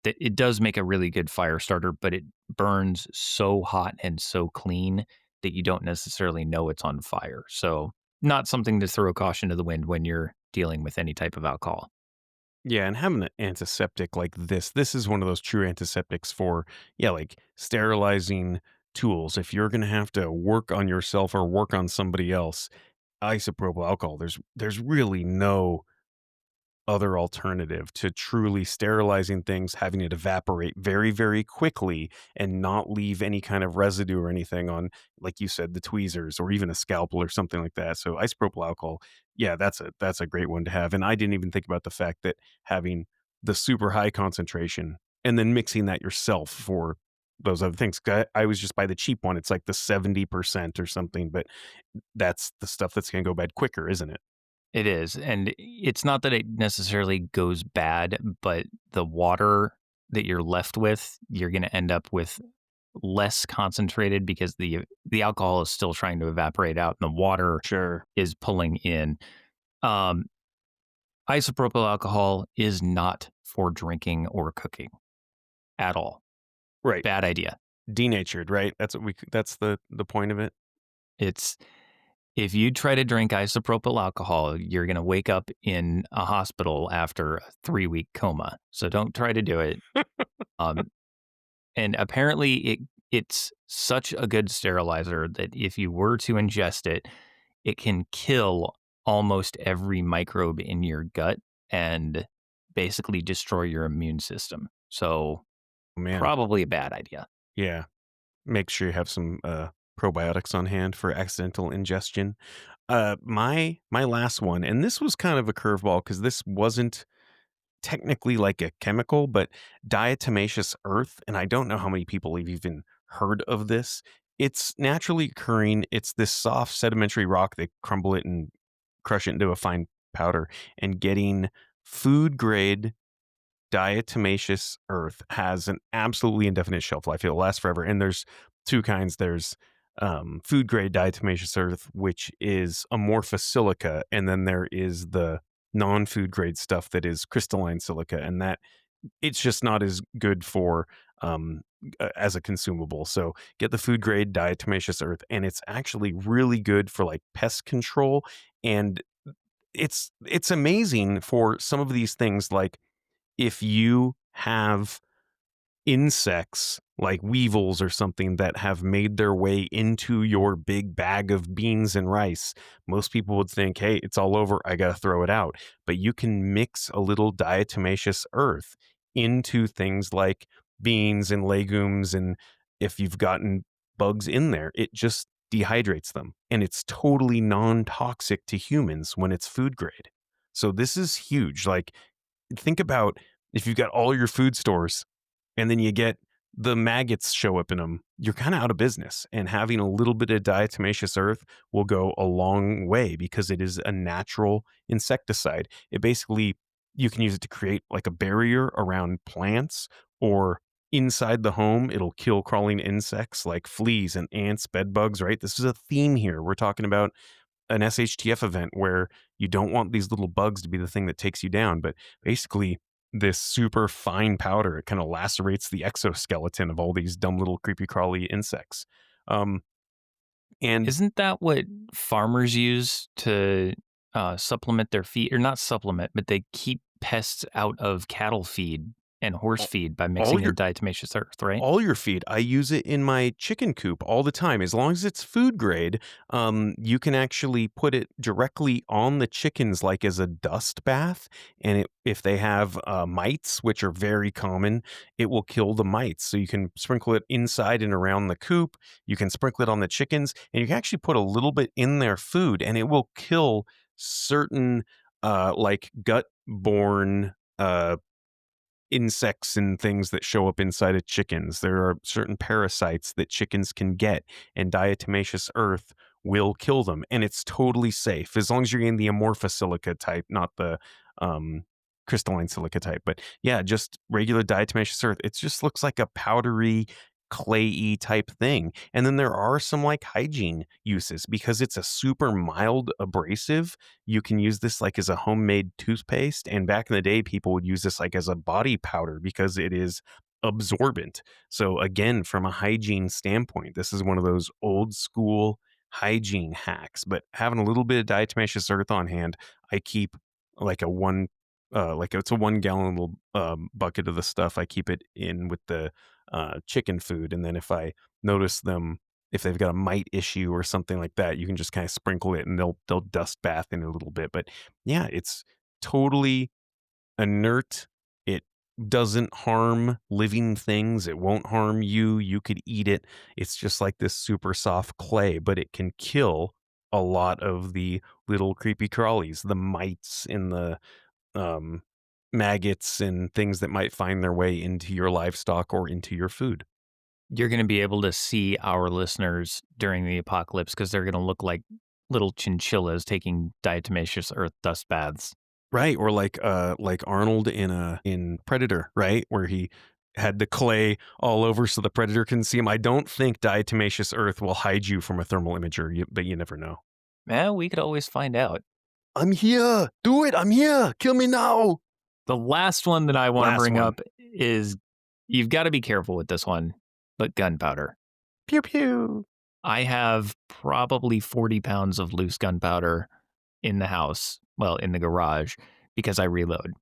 It does make a really good fire starter, but it burns so hot and so clean that you don't necessarily know it's on fire. So, not something to throw caution to the wind when you're dealing with any type of alcohol. Yeah, and having an antiseptic like this is one of those true antiseptics for, yeah, like sterilizing tools. If you're going to have to work on yourself or work on somebody else, isopropyl alcohol, there's really no other alternative to truly sterilizing things, having it evaporate very, very quickly and not leave any kind of residue or anything on, like you said, the tweezers or even a scalpel or something like that. So isopropyl alcohol, yeah, that's a great one to have. And I didn't even think about the fact that having the super high concentration and then mixing that yourself for those other things. 'Cause I was just by the cheap one. It's like the 70% or something, but that's the stuff that's going to go bad quicker, isn't it? It is, and it's not that it necessarily goes bad, but the water that you're left with, you're gonna end up with less concentrated because the alcohol is still trying to evaporate out and the water Sure. is pulling in. Um, Isopropyl alcohol is not for drinking or cooking at all. Right. Bad idea. Denatured, right? That's the point of it? It's if you try to drink isopropyl alcohol, you're gonna wake up in a hospital after a 3-week coma. So don't try to do it. Um, and apparently it's such a good sterilizer that if you were to ingest it, it can kill almost every microbe in your gut and basically destroy your immune system. So Oh, man. probably a bad idea. Yeah. Make sure you have some, probiotics on hand for accidental ingestion. My last one, and this was kind of a curveball because this wasn't technically like a chemical, but diatomaceous earth, and I don't know how many people have even heard of this. It's naturally occurring. It's this soft sedimentary rock. They crumble it and crush it into a fine powder, and getting food grade diatomaceous earth has an absolutely indefinite shelf life. It'll last forever. And there's two kinds. There's food grade diatomaceous earth, which is amorphous silica, and then there is the non-food grade stuff that is crystalline silica, and that it's just not as good for as a consumable. So get the food grade diatomaceous earth, and it's actually really good for like pest control. And it's amazing for some of these things, like if you have insects like weevils or something that have made their way into your big bag of beans and rice, most people would think, hey, it's all over. I got to throw it out. But you can mix a little diatomaceous earth into things like beans and legumes. And if you've gotten bugs in there, it just dehydrates them. And it's totally non toxic to humans when it's food grade. So this is huge. Like, think about if you've got all your food stores and then you get the maggots show up in them, you're kind of out of business. And having a little bit of diatomaceous earth will go a long way because it is a natural insecticide. It basically, you can use it to create like a barrier around plants, or inside the home, it'll kill crawling insects like fleas and ants, bed bugs, right? This is a theme here. We're talking about an SHTF event where you don't want these little bugs to be the thing that takes you down. But basically, this super fine powder. It kind of lacerates the exoskeleton of all these dumb little creepy crawly insects. Um, and Isn't that what farmers use to supplement their feed, or not supplement, but they keep pests out of cattle feed and horse all feed by all mixing your in diatomaceous earth, right? all your feed, I use it in my chicken coop all the time. As long as it's food grade, you can actually put it directly on the chickens, like as a dust bath. And if they have mites, which are very common, it will kill the mites. So you can sprinkle it inside and around the coop. You can sprinkle it on the chickens, and you can actually put a little bit in their food, and it will kill certain like gut-borne insects and things that show up inside of chickens. There are certain parasites that chickens can get, and diatomaceous earth will kill them. And it's totally safe as long as you're getting the amorphous silica type, not the um, crystalline silica type. But yeah, just regular diatomaceous earth. It just looks like a powdery, clayey type thing. And then there are some like hygiene uses because it's a super mild abrasive. You can use this like as a homemade toothpaste. And back in the day, people would use this like as a body powder because it is absorbent. So again, from a hygiene standpoint, this is one of those old school hygiene hacks. But having a little bit of diatomaceous earth on hand, I keep like a one like it's a 1 gallon little bucket of the stuff. I keep it in with the chicken food, and then if I notice them, if they've got a mite issue or something like that, you can just kind of sprinkle it, and they'll dust bath in it a little bit. But yeah, it's totally inert. It doesn't harm living things. It won't harm you. You could eat it. It's just like this super soft clay, but it can kill a lot of the little creepy crawlies, the mites and the um, maggots and things that might find their way into your livestock or into your food. You're going to be able to see our listeners during the apocalypse because they're going to look like little chinchillas taking diatomaceous earth dust baths. Right, or like Arnold in Predator, right? Where he had the clay all over so the predator can see him. I don't think diatomaceous earth will hide you from a thermal imager, but you never know. Well, we could always find out. I'm here. Do it. I'm here. Kill me now. The last one that I want to Last bring one. up is, you've got to be careful with this one, but gunpowder. Pew pew. I have probably 40 pounds of loose gunpowder in the house, well, in the garage, because I reload.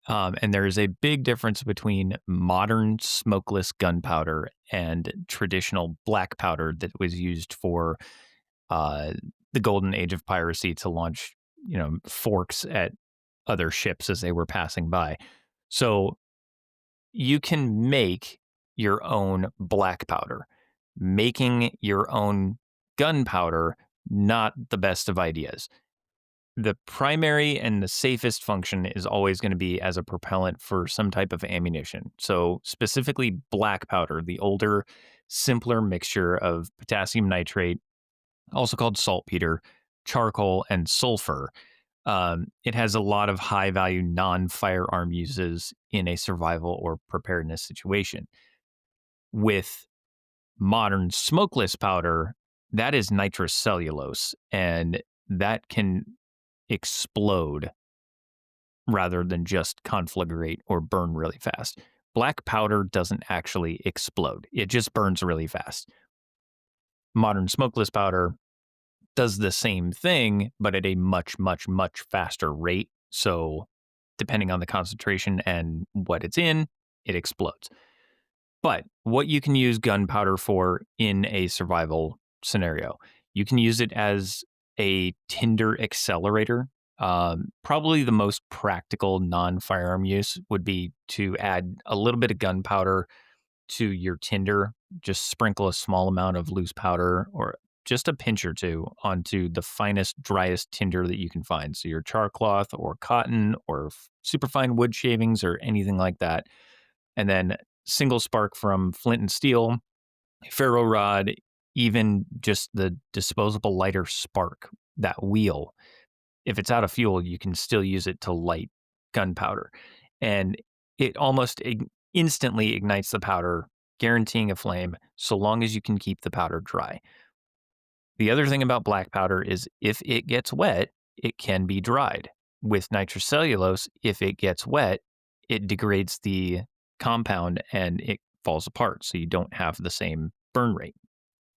And there is a big difference between modern smokeless gunpowder and traditional black powder that was used for the golden age of piracy to launch, forks at other ships as they were passing by. So you can make your own black powder. Making your own gunpowder, not the best of ideas. The primary and the safest function is always going to be as a propellant for some type of ammunition. So specifically black powder, the older, simpler mixture of potassium nitrate, also called saltpeter, charcoal, and sulfur. It has a lot of high value non-firearm uses in a survival or preparedness situation. With modern smokeless powder, that is nitrous cellulose, and that can explode rather than just conflagrate or burn really fast. Black powder doesn't actually explode. It just burns really fast. Modern smokeless powder does the same thing, but at a much, much, much faster rate. So depending on the concentration and what it's in, it explodes. But what you can use gunpowder for in a survival scenario, you can use it as a tinder accelerator. Probably the most practical non-firearm use would be to add a little bit of gunpowder to your tinder. Just sprinkle a small amount of loose powder or just a pinch or two onto the finest, driest tinder that you can find. So your char cloth or cotton or superfine wood shavings or anything like that. And then single spark from flint and steel, ferro rod, even just the disposable lighter spark, that wheel. If it's out of fuel, you can still use it to light gunpowder. And it almost instantly ignites the powder, guaranteeing a flame so long as you can keep the powder dry. The other thing about black powder is if it gets wet, it can be dried. With nitrocellulose, if it gets wet, it degrades the compound and it falls apart. So you don't have the same burn rate.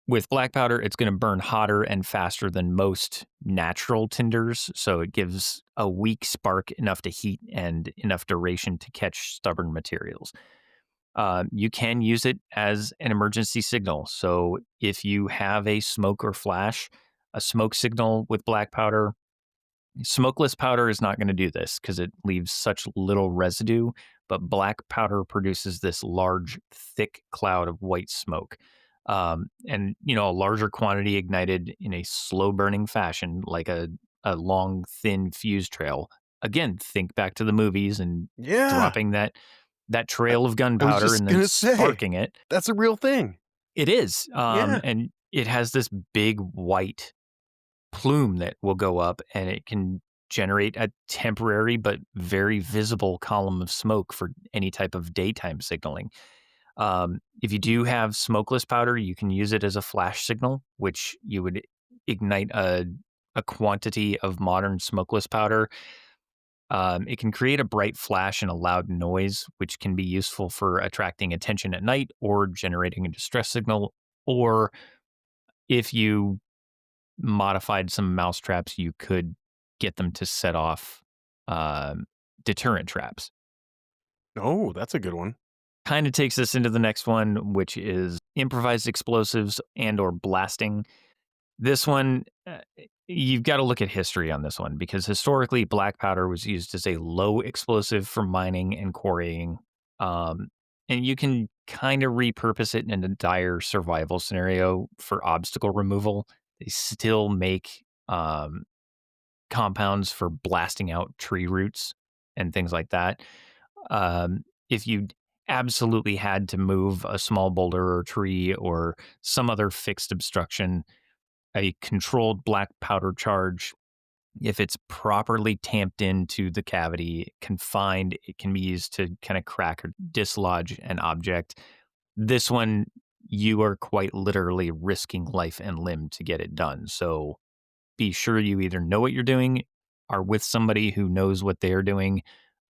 With black powder, it's going to burn hotter and faster than most natural tinders. So it gives a weak spark enough to heat and enough duration to catch stubborn materials. You can use it as an emergency signal. So if you have a smoke or flash, a smoke signal with black powder, smokeless powder is not going to do this because it leaves such little residue, but black powder produces this large, thick cloud of white smoke. And, a larger quantity ignited in a slow burning fashion, like a long, thin fuse trail. Again, think back to the movies and Yeah. dropping that I, trail of I was gunpowder just and then gonna say sparking it. that's a real thing. It is. Yeah. And it has this big white plume that will go up and it can generate a temporary but very visible column of smoke for any type of daytime signaling. If you do have smokeless powder, you can use it as a flash signal, which you would ignite a quantity of modern smokeless powder. It can create a bright flash and a loud noise, which can be useful for attracting attention at night or generating a distress signal. Or if you modified some mousetraps, you could get them to set off um, deterrent traps. Oh, that's a good one. Kind of takes us into the next one, which is improvised explosives and or blasting. This one, you've got to look at history on this one because historically, black powder was used as a low explosive for mining and quarrying. Um, and you can kind of repurpose it in a dire survival scenario for obstacle removal. They still make compounds for blasting out tree roots and things like that. If you absolutely had to move a small boulder or tree or some other fixed obstruction, a controlled black powder charge, if it's properly tamped into the cavity, confined, it can be used to kind of crack or dislodge an object. This one, you are quite literally risking life and limb to get it done. So be sure you either know what you're doing, are with somebody who knows what they're doing,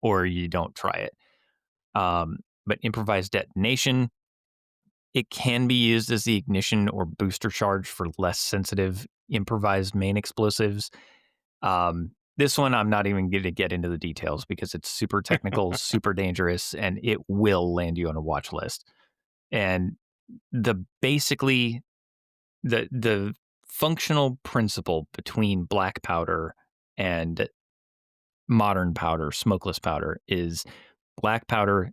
or you don't try it. But improvised detonation, it can be used as the ignition or booster charge for less sensitive improvised main explosives. This one, I'm not even going to get into the details because it's super technical, super dangerous, and it will land you on a watch list. And basically the functional principle between black powder and modern powder, smokeless powder, is black powder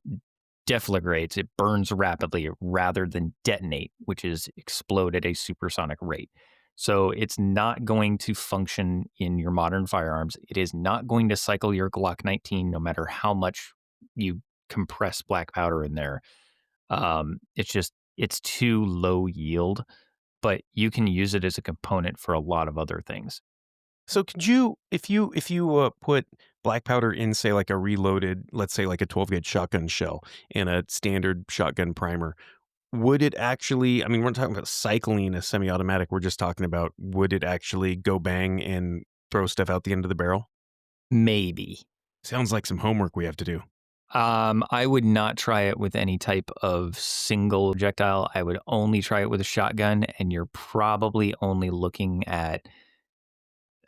deflagrates, it burns rapidly rather than detonate, which is explode at a supersonic rate. So it's not going to function in your modern firearms. It is not going to cycle your Glock 19 no matter how much you compress black powder in there. It's too low yield, but you can use it as a component for a lot of other things. So could you, if you put black powder in, say, like a reloaded, let's say like a 12 gauge shotgun shell and a standard shotgun primer, would it actually? I mean, we're not talking about cycling a semi-automatic. We're just talking about would it actually go bang and throw stuff out the end of the barrel? Maybe. Sounds like some homework we have to do. I would not try it with any type of single projectile. I would only try it with a shotgun, and you're probably only looking at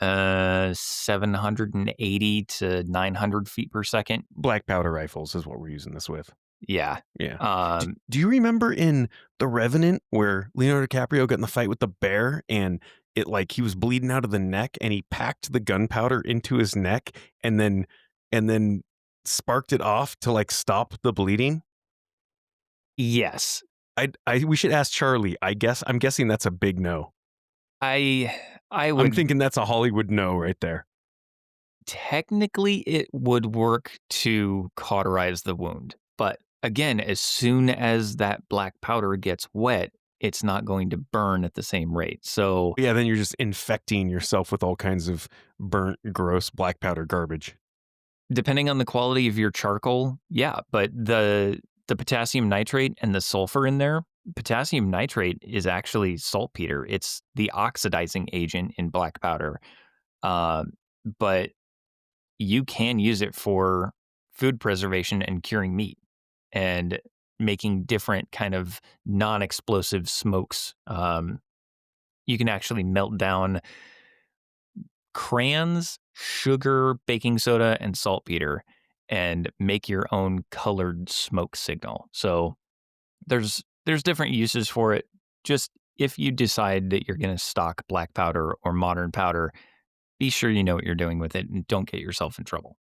780 to 900 feet per second. Black powder rifles is what we're using this with. Yeah. Yeah. Um, Do you remember in The Revenant where Leonardo DiCaprio got in the fight with the bear and it like he was bleeding out of the neck and he packed the gunpowder into his neck and then sparked it off to like stop the bleeding? yes. We should ask Charlie. I'm guessing that's a big no. I I'm would thinking that's a Hollywood no right there. technically it would work to cauterize the wound. But again, as soon as that black powder gets wet, it's not going to burn at the same rate. So Yeah, then you're just infecting yourself with all kinds of burnt, gross black powder garbage. depending on the quality of your charcoal, yeah, but the potassium nitrate and the sulfur in there, potassium nitrate is actually saltpeter. It's the oxidizing agent in black powder. But you can use it for food preservation and curing meat and making different kind of non-explosive smokes. You can actually melt down crayons, sugar, baking soda, and saltpeter and make your own colored smoke signal. So there's different uses for it. Just if you decide that you're going to stock black powder or modern powder, be sure you know what you're doing with it and don't get yourself in trouble.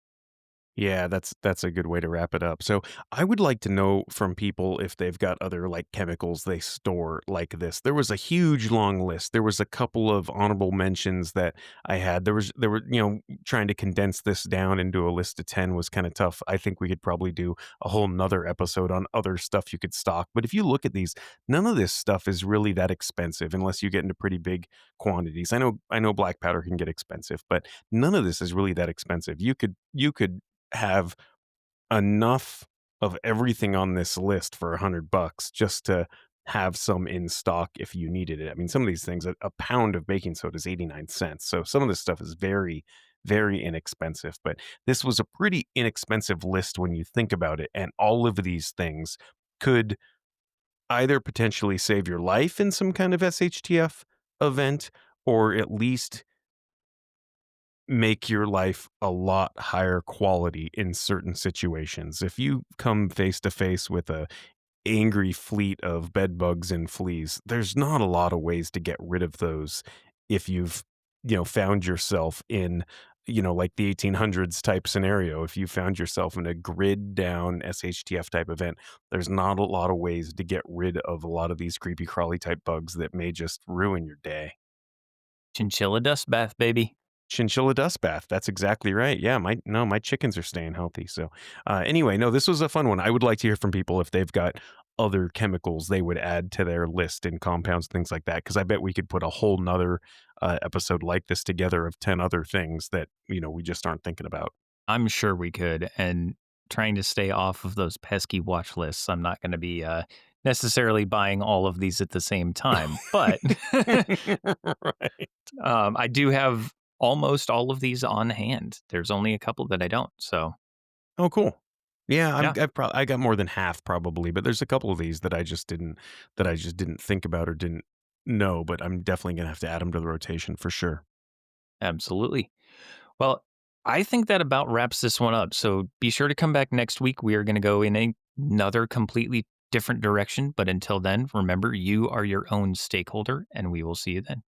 Yeah, that's a good way to wrap it up. So, I would like to know from people if they've got other like chemicals they store like this. There was a huge long list. There was a couple of honorable mentions that I had. There were, trying to condense this down into a list of 10 was kind of tough. I think we could probably do a whole nother episode on other stuff you could stock. But if you look at these, none of this stuff is really that expensive unless you get into pretty big quantities. I know black powder can get expensive, but none of this is really that expensive. You could have enough of everything on this list for $100 just to have some in stock if you needed it. I mean, some of these things, a pound of baking soda is 89 cents. So some of this stuff is very, very inexpensive. But this was a pretty inexpensive list when you think about it. And all of these things could either potentially save your life in some kind of SHTF event, or at least make your life a lot higher quality in certain situations. If you come face to face with a angry fleet of bed bugs and fleas, there's not a lot of ways to get rid of those if you've, found yourself in, like the 1800s type scenario. If you found yourself in a grid down SHTF type event, there's not a lot of ways to get rid of a lot of these creepy crawly type bugs that may just ruin your day. Chinchilla dust bath, baby. Chinchilla dust bath. That's exactly right. Yeah, my chickens are staying healthy. So, anyway, no, this was a fun one. I would like to hear from people if they've got other chemicals they would add to their list and compounds, things like that. Because I bet we could put a whole nother episode like this together of 10 other things that we just aren't thinking about. I'm sure we could. And trying to stay off of those pesky watch lists, I'm not going to be necessarily buying all of these at the same time. But Right. I do have almost all of these on hand. There's only a couple that I don't. So, Oh, cool. Yeah, yeah, I got more than half probably, but there's a couple of these that I just didn't think about or didn't know, but I'm definitely gonna have to add them to the rotation for sure. absolutely. Well, I think that about wraps this one up. So be sure to come back next week. We are going to go in another completely different direction. But until then, remember, you are your own stakeholder, and we will see you then.